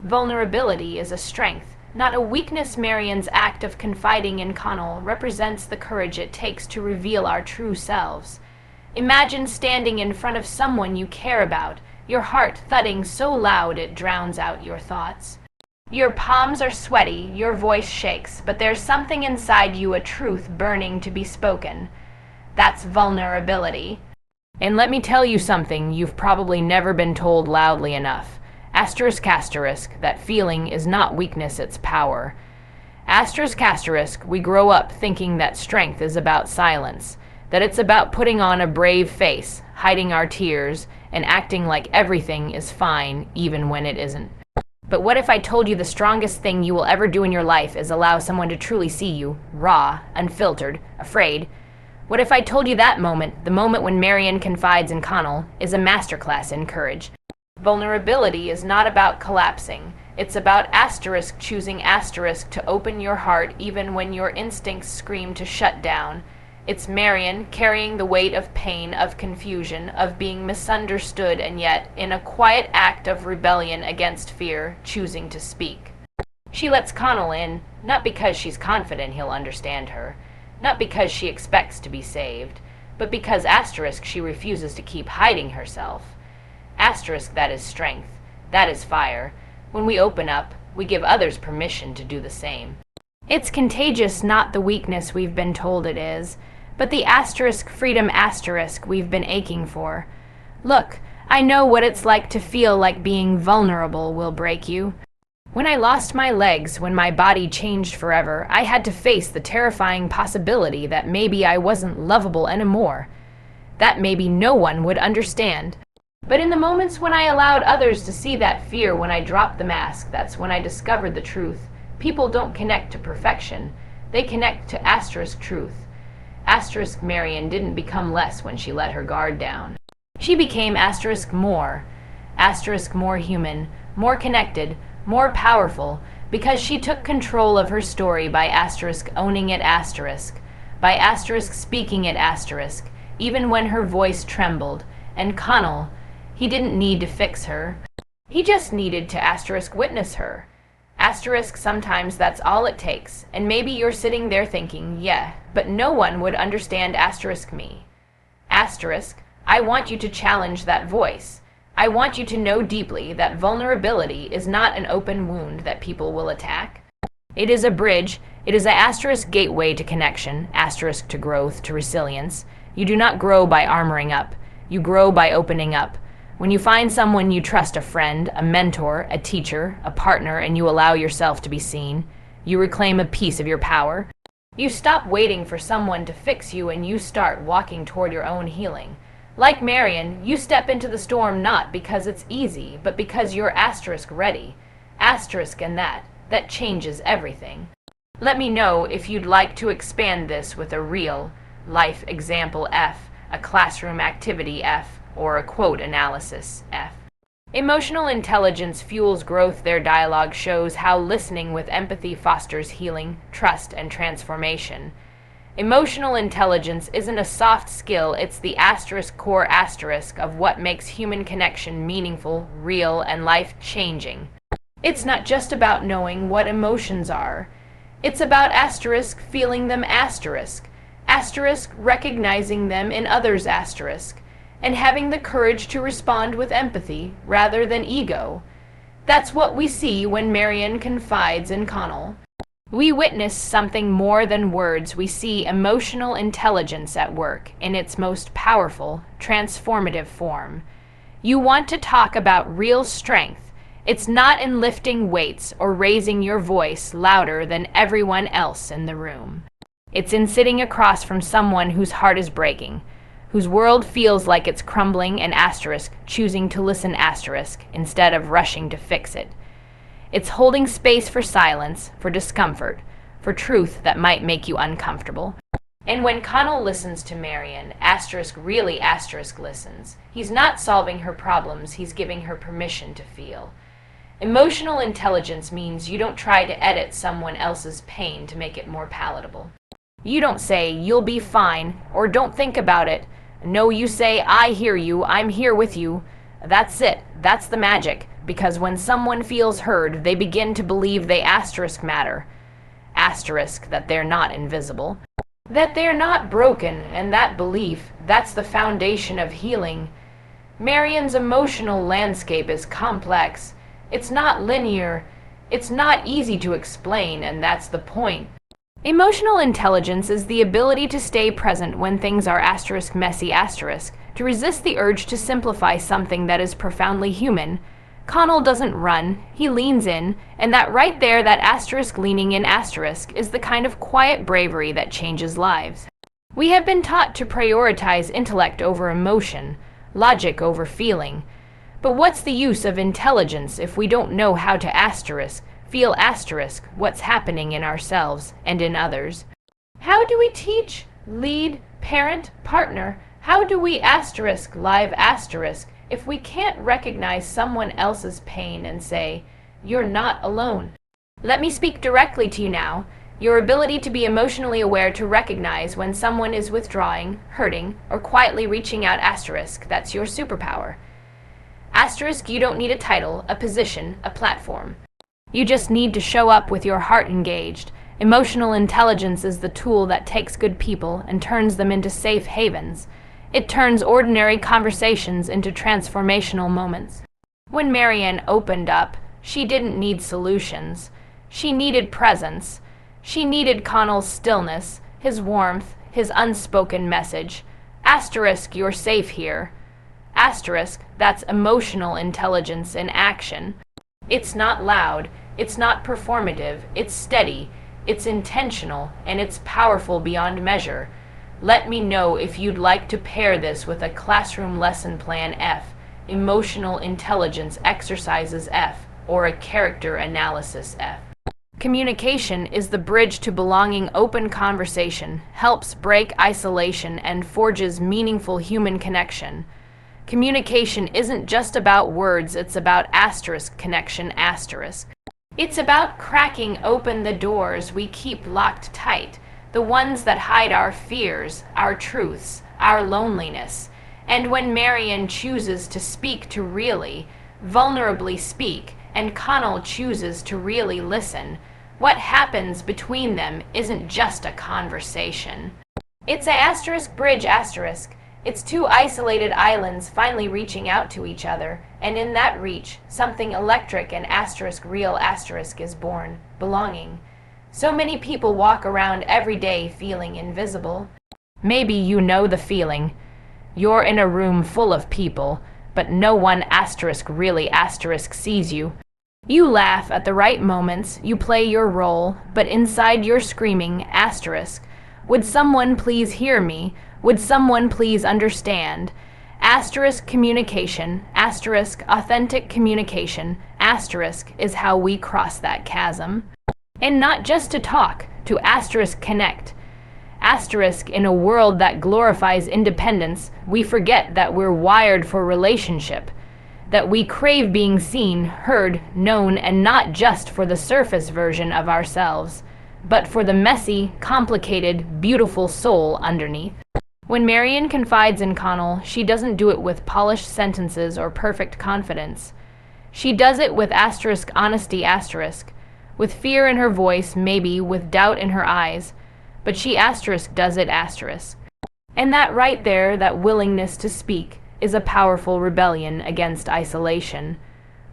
Vulnerability is a strength, not a weakness. Marianne's act of confiding in Connell represents the courage it takes to reveal our true selves. Imagine standing in front of someone you care about, your heart thudding so loud it drowns out your thoughts. Your palms are sweaty, your voice shakes, but there's something inside you, a truth burning to be spoken. That's vulnerability. And let me tell you something you've probably never been told loudly enough. Asterisk, that feeling is not weakness, it's power. Asterisk, we grow up thinking that strength is about silence, that it's about putting on a brave face, hiding our tears, and acting like everything is fine even when it isn't. But what if I told you the strongest thing you will ever do in your life is allow someone to truly see you, raw, unfiltered, afraid? What if I told you that moment, the moment when Marianne confides in Connell, is a masterclass in courage? Vulnerability is not about collapsing. It's about choosing to open your heart even when your instincts scream to shut down. It's Marianne carrying the weight of pain, of confusion, of being misunderstood, and yet, in a quiet act of rebellion against fear, choosing to speak. She lets Connell in, not because she's confident he'll understand her, not because she expects to be saved, but because she refuses to keep hiding herself. That is strength. That is fire. When we open up, we give others permission to do the same. It's contagious, not the weakness we've been told it is, but the freedom we've been aching for. Look, I know what it's like to feel like being vulnerable will break you. When I lost my legs, when my body changed forever, I had to face the terrifying possibility that maybe I wasn't lovable anymore, that maybe no one would understand. But in the moments when I allowed others to see that fear, when I dropped the mask, that's when I discovered the truth. People don't connect to perfection. They connect to truth. Marianne didn't become less when she let her guard down. She became more human, more connected, more powerful, because she took control of her story by owning it, by speaking it, even when her voice trembled. And Connell, he didn't need to fix her. He just needed to witness her. Sometimes that's all it takes, and maybe you're sitting there thinking, yeah, but no one would understand me. I want you to challenge that voice. I want you to know deeply that vulnerability is not an open wound that people will attack. It is a bridge. It is a gateway to connection, to growth, to resilience. You do not grow by armoring up. You grow by opening up. When you find someone you trust, a friend, a mentor, a teacher, a partner, and you allow yourself to be seen, you reclaim a piece of your power. You stop waiting for someone to fix you and you start walking toward your own healing. Like Marianne, you step into the storm not because it's easy, but because you're ready. And that changes everything. Let me know if you'd like to expand this with a real life example F, a classroom activity F, or a quote analysis F. Emotional intelligence fuels growth. Their dialogue shows how listening with empathy fosters healing, trust, and transformation. Emotional intelligence isn't a soft skill, it's the core of what makes human connection meaningful, real, and life-changing. It's not just about knowing what emotions are. It's about feeling them recognizing them in others and having the courage to respond with empathy rather than ego. That's what we see when Marianne confides in Connell. We witness something more than words. We see emotional intelligence at work in its most powerful, transformative form. You want to talk about real strength. It's not in lifting weights or raising your voice louder than everyone else in the room. It's in sitting across from someone whose heart is breaking, whose world feels like it's crumbling, and choosing to listen instead of rushing to fix it. It's holding space for silence, for discomfort, for truth that might make you uncomfortable. And when Connell listens to Marianne, really listens. He's not solving her problems, he's giving her permission to feel. Emotional intelligence means you don't try to edit someone else's pain to make it more palatable. You don't say, "You'll be fine," or "Don't think about it." No, you say, "I hear you, I'm here with you." That's it. That's the magic. because when someone feels heard, they begin to believe they asterisk matter. Asterisk that they're not invisible. That they're not broken, and that belief, that's the foundation of healing. Marianne's emotional landscape is complex. It's not linear. It's not easy to explain, and that's the point. Emotional intelligence is the ability to stay present when things are asterisk messy asterisk, to resist the urge to simplify something that is profoundly human. Connell doesn't run, he leans in, and that right there, that asterisk leaning in asterisk, is the kind of quiet bravery that changes lives. We have been taught to prioritize intellect over emotion, logic over feeling. But what's the use of intelligence if we don't know how to feel asterisk what's happening in ourselves and in others? How do we teach, lead, parent, partner? How do we asterisk live asterisk if we can't recognize someone else's pain and say, "You're not alone"? Let me speak directly to you now. Your ability to be emotionally aware to recognize when someone is withdrawing, hurting, or quietly reaching out asterisk, that's your superpower. Asterisk, you don't need a title, a position, a platform. You just need to show up with your heart engaged. Emotional intelligence is the tool that takes good people and turns them into safe havens. It turns ordinary conversations into transformational moments. When Marianne opened up, she didn't need solutions. She needed presence. She needed Connell's stillness, his warmth, his unspoken message. Asterisk, you're safe here. Asterisk, that's emotional intelligence in action. It's not loud, it's not performative, it's steady, it's intentional, and it's powerful beyond measure. Let me know if you'd like to pair this with a classroom lesson plan F, emotional intelligence exercises F, or a character analysis F. Communication is the bridge to belonging. Open conversation helps break isolation and forges meaningful human connection. Communication isn't just about words, it's about asterisk connection asterisk. It's about cracking open the doors we keep locked tight, the ones that hide our fears, our truths, our loneliness. And when Marianne chooses to speak, to really, vulnerably speak, and Connell chooses to really listen, what happens between them isn't just a conversation. It's a asterisk bridge asterisk. It's two isolated islands finally reaching out to each other, and in that reach, something electric and asterisk real asterisk is born, belonging. So many people walk around every day feeling invisible. Maybe you know the feeling. You're in a room full of people, but no one asterisk really asterisk sees you. You laugh at the right moments, you play your role, but inside you're screaming asterisk. Would someone please hear me? Would someone please understand? Asterisk communication, asterisk authentic communication, asterisk is how we cross that chasm. And not just to talk, to asterisk connect. Asterisk, in a world that glorifies independence, we forget that we're wired for relationship, that we crave being seen, heard, known, and not just for the surface version of ourselves, but for the messy, complicated, beautiful soul underneath. When Marianne confides in Connell, she doesn't do it with polished sentences or perfect confidence. She does it with asterisk honesty asterisk, with fear in her voice, maybe, with doubt in her eyes, but she asterisk does it asterisk. And that right there, that willingness to speak, is a powerful rebellion against isolation.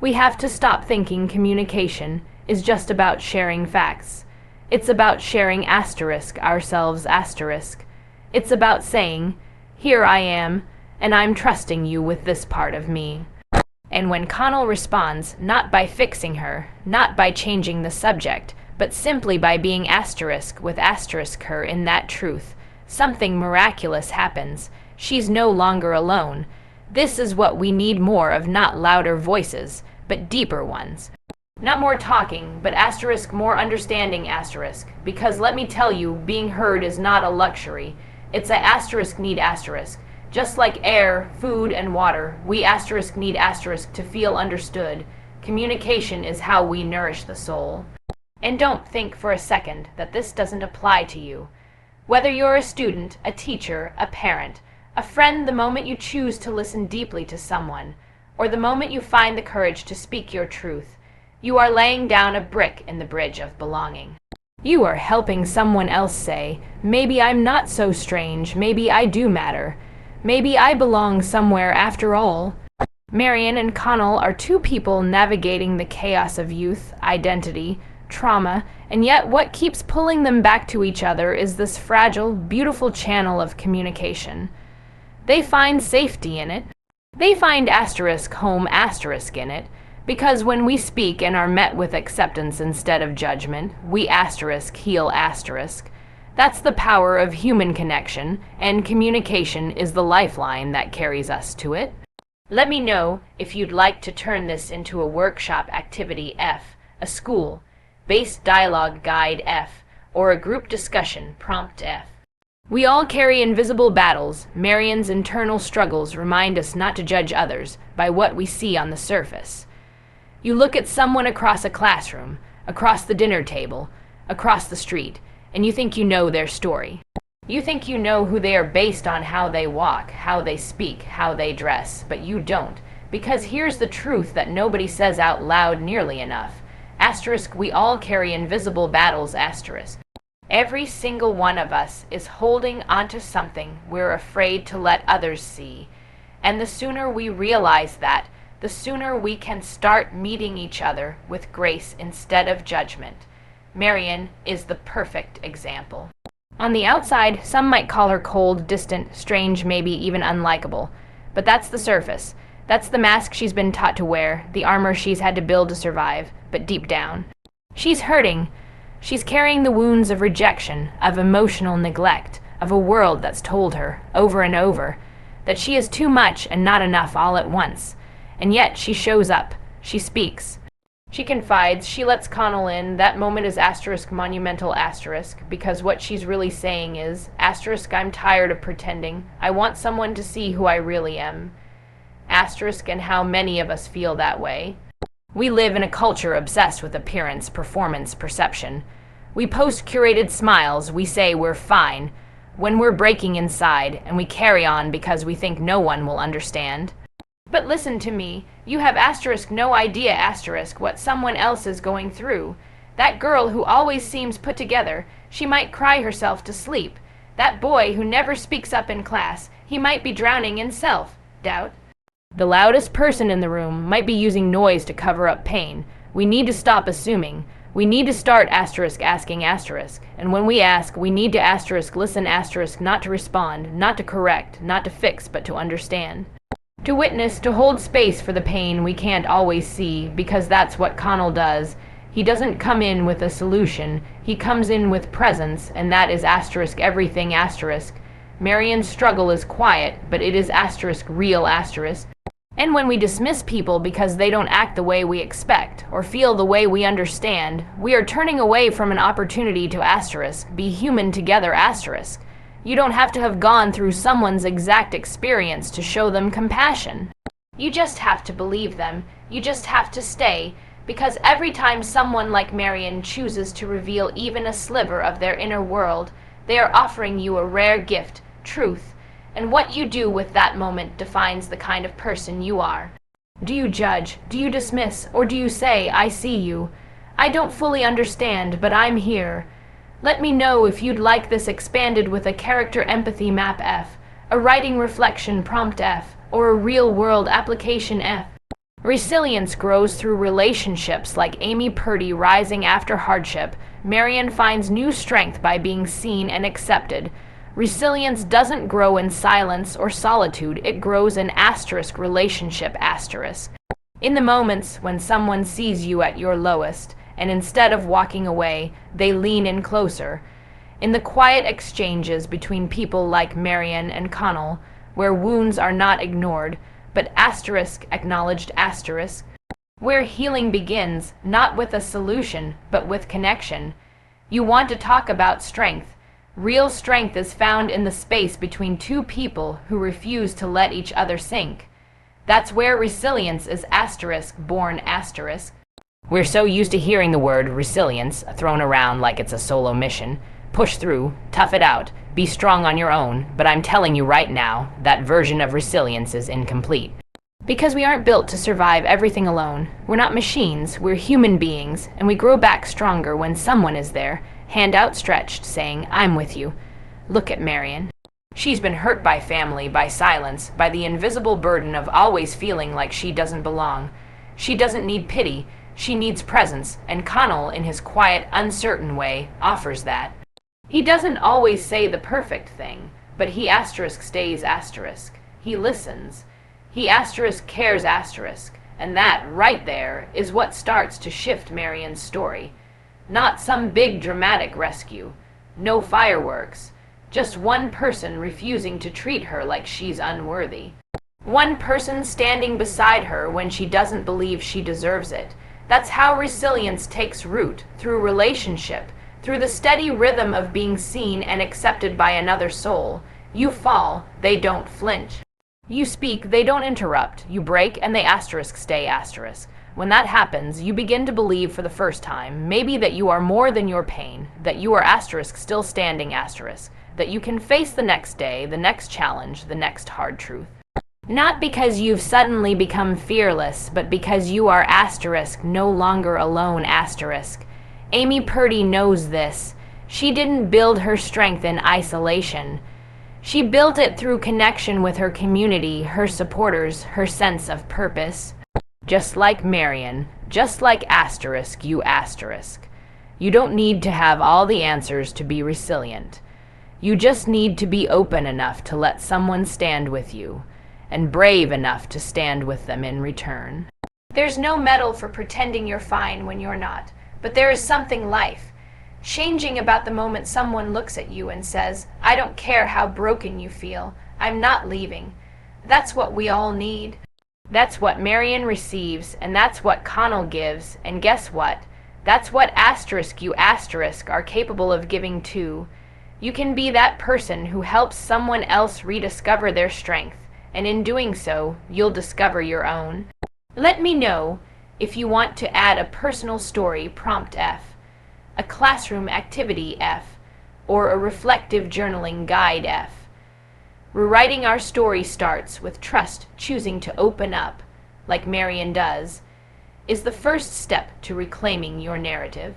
We have to stop thinking communication is just about sharing facts. It's about sharing asterisk ourselves asterisk. It's about saying, here I am, and I'm trusting you with this part of me. And when Connell responds, not by fixing her, not by changing the subject, but simply by being asterisk with asterisk her in that truth, something miraculous happens. She's no longer alone. This is what we need more of, not louder voices, but deeper ones. Not more talking, but asterisk more understanding asterisk, because let me tell you, being heard is not a luxury. It's a asterisk need asterisk. Just like air, food, and water, we asterisk need asterisk to feel understood. Communication is how we nourish the soul. And don't think for a second that this doesn't apply to you. Whether you're a student, a teacher, a parent, a friend, the moment you choose to listen deeply to someone, or the moment you find the courage to speak your truth, you are laying down a brick in the bridge of belonging. You are helping someone else say, maybe I'm not so strange, maybe I do matter, maybe I belong somewhere after all. Marianne and Connell are two people navigating the chaos of youth, identity, trauma, and yet what keeps pulling them back to each other is this fragile, beautiful channel of communication. They find safety in it. They find home in it, because when we speak and are met with acceptance instead of judgment, we heal . That's the power of human connection, and communication is the lifeline that carries us to it. Let me know if you'd like to turn this into a workshop activity F, a school-based dialogue guide F, or a group discussion prompt F. We all carry invisible battles. Marianne's internal struggles remind us not to judge others by what we see on the surface. You look at someone across a classroom, across the dinner table, across the street, and you think you know their story. You think you know who they are based on how they walk, how they speak, how they dress, but you don't, because here's the truth that nobody says out loud nearly enough. We all carry invisible battles, . Every single one of us is holding onto something we're afraid to let others see, and the sooner we realize that, the sooner we can start meeting each other with grace instead of judgment. Marianne is the perfect example. On the outside, some might call her cold, distant, strange, maybe even unlikable. But that's the surface. That's the mask she's been taught to wear, the armor she's had to build to survive. But deep down, she's hurting. She's carrying the wounds of rejection, of emotional neglect, of a world that's told her, over and over, that she is too much and not enough all at once. And yet she shows up. She speaks. She confides. She lets Connell in. That moment is monumental because what she's really saying is, I'm tired of pretending. I want someone to see who I really am. And how many of us feel that way. We live in a culture obsessed with appearance, performance, perception. We post curated smiles. We say we're fine when we're breaking inside, and we carry on because we think no one will understand. But listen to me. You have no idea what someone else is going through. That girl who always seems put together, she might cry herself to sleep. That boy who never speaks up in class, he might be drowning in self-doubt. The loudest person in the room might be using noise to cover up pain. We need to stop assuming. We need to start asking . And when we ask, we need to listen not to respond, not to correct, not to fix, but to understand. To witness, to hold space for the pain we can't always see, because that's what Connell does. He doesn't come in with a solution. He comes in with presence, and that is everything . Marianne's struggle is quiet, but it is real . And when we dismiss people because they don't act the way we expect, or feel the way we understand, we are turning away from an opportunity to be human together . You don't have to have gone through someone's exact experience to show them compassion. You just have to believe them. You just have to stay, because every time someone like Marianne chooses to reveal even a sliver of their inner world, they are offering you a rare gift, truth, and what you do with that moment defines the kind of person you are. Do you judge? Do you dismiss? Or do you say, I see you? I don't fully understand, but I'm here. Let me know if you'd like this expanded with a character empathy map F, a writing reflection prompt F, or a real-world application F. Resilience grows through relationships like Amy Purdy rising after hardship. Marianne finds new strength by being seen and accepted. Resilience doesn't grow in silence or solitude, it grows in relationship . In the moments when someone sees you at your lowest, and instead of walking away, they lean in closer. In the quiet exchanges between people like Marianne and Connell, where wounds are not ignored, but acknowledged , where healing begins, not with a solution, but with connection. You want to talk about strength. Real strength is found in the space between two people who refuse to let each other sink. That's where resilience is born . We're so used to hearing the word resilience thrown around like it's a solo mission. Push through, tough it out, be strong on your own, but I'm telling you right now, that version of resilience is incomplete. Because we aren't built to survive everything alone. We're not machines, we're human beings, and we grow back stronger when someone is there, hand outstretched, saying, "I'm with you." Look at Marianne. She's been hurt by family, by silence, by the invisible burden of always feeling like she doesn't belong. She doesn't need pity, she needs presence, and Connell, in his quiet, uncertain way, offers that. He doesn't always say the perfect thing, but he stays asterisk. He listens. He cares asterisk. And that, right there, is what starts to shift Marianne's story. Not some big dramatic rescue. No fireworks. Just one person refusing to treat her like she's unworthy. One person standing beside her when she doesn't believe she deserves it. That's how resilience takes root, through relationship, through the steady rhythm of being seen and accepted by another soul. You fall, they don't flinch. You speak, they don't interrupt. You break, and they stay asterisk. When that happens, you begin to believe for the first time, maybe that you are more than your pain, that you are still standing asterisk, that you can face the next day, the next challenge, the next hard truth. Not because you've suddenly become fearless, but because you are no longer alone asterisk. Amy Purdy knows this. She didn't build her strength in isolation. She built it through connection with her community, her supporters, her sense of purpose. Just like Marianne, just like you asterisk. You don't need to have all the answers to be resilient. You just need to be open enough to let someone stand with you, and brave enough to stand with them in return. There's no medal for pretending you're fine when you're not, but there is something changing about the moment someone looks at you and says, "I don't care how broken you feel, I'm not leaving." That's what we all need. That's what Marianne receives, and that's what Connell gives, and guess what? That's what you are capable of giving too. You can be that person who helps someone else rediscover their strength, and in doing so, you'll discover your own. Let me know if you want to add a personal story, prompt F, a classroom activity F, or a reflective journaling guide F. Rewriting our story starts with trust, choosing to open up, like Marianne does, is the first step to reclaiming your narrative.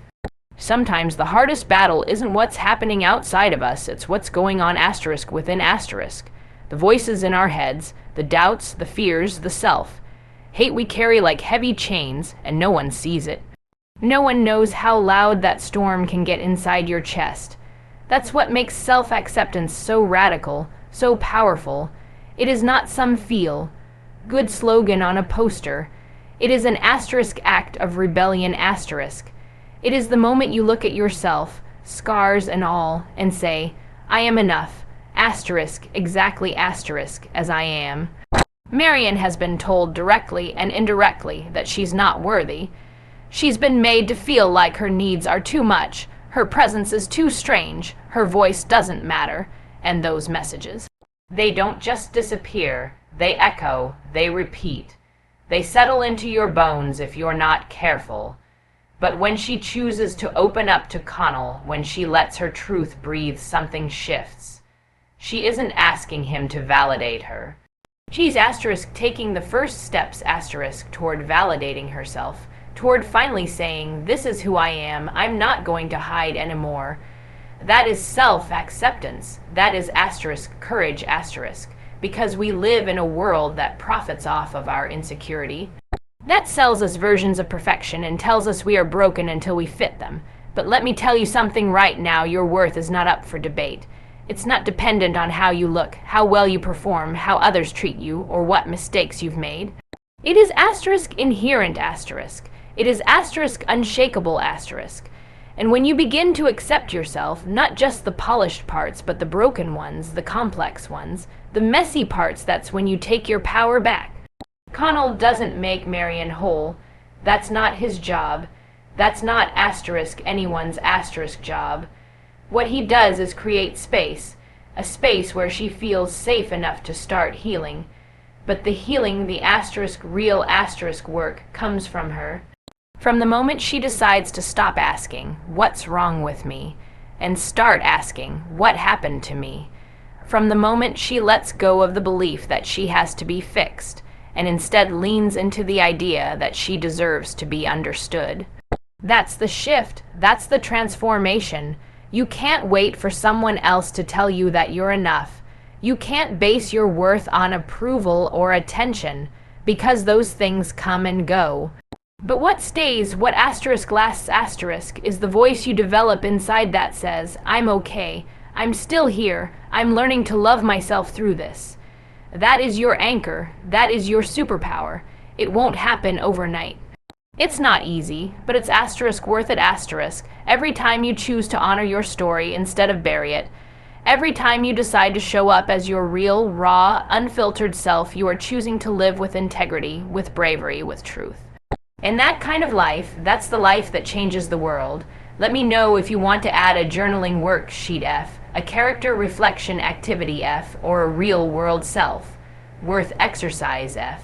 Sometimes the hardest battle isn't what's happening outside of us, it's what's going on within the voices in our heads, the doubts, the fears, the self. Hate we carry like heavy chains, and no one sees it. No one knows how loud that storm can get inside your chest. That's what makes self-acceptance so radical, so powerful. It is not some good slogan on a poster. It is an act of rebellion It is the moment you look at yourself, scars and all, and say, "I am enough, exactly as I am." Marianne has been told directly and indirectly that she's not worthy. She's been made to feel like her needs are too much, her presence is too strange, her voice doesn't matter, and those messages. They don't just disappear, they echo, they repeat. They settle into your bones if you're not careful. But when she chooses to open up to Connell, when she lets her truth breathe, something shifts. She isn't asking him to validate her. She's taking the first steps toward validating herself, toward finally saying, "This is who I am, I'm not going to hide anymore." That is self-acceptance. That is courage because we live in a world that profits off of our insecurity. That sells us versions of perfection and tells us we are broken until we fit them. But let me tell you something right now, your worth is not up for debate. It's not dependent on how you look, how well you perform, how others treat you, or what mistakes you've made. It is inherent It is unshakable And when you begin to accept yourself, not just the polished parts, but the broken ones, the complex ones, the messy parts, that's when you take your power back. Connell doesn't make Marianne whole. That's not his job. That's not anyone's job. What he does is create space, a space where she feels safe enough to start healing. But the healing, the real work, comes from her. From the moment she decides to stop asking, "What's wrong with me?" and start asking, "What happened to me?" From the moment she lets go of the belief that she has to be fixed, and instead leans into the idea that she deserves to be understood. That's the shift. That's the transformation. You can't wait for someone else to tell you that you're enough. You can't base your worth on approval or attention, because those things come and go. But what stays, what asterisk lasts asterisk, is the voice you develop inside that says, I'm okay, I'm still here, I'm learning to love myself through this. That is your anchor, that is your superpower. It won't happen overnight. It's not easy, but it's asterisk worth it asterisk every time you choose to honor your story instead of bury it. Every time you decide to show up as your real, raw, unfiltered self, you are choosing to live with integrity, with bravery, with truth. And that kind of life, that's the life that changes the world. Let me know if you want to add a journaling worksheet F, a character reflection activity F, or a real world self. Worth exercise F.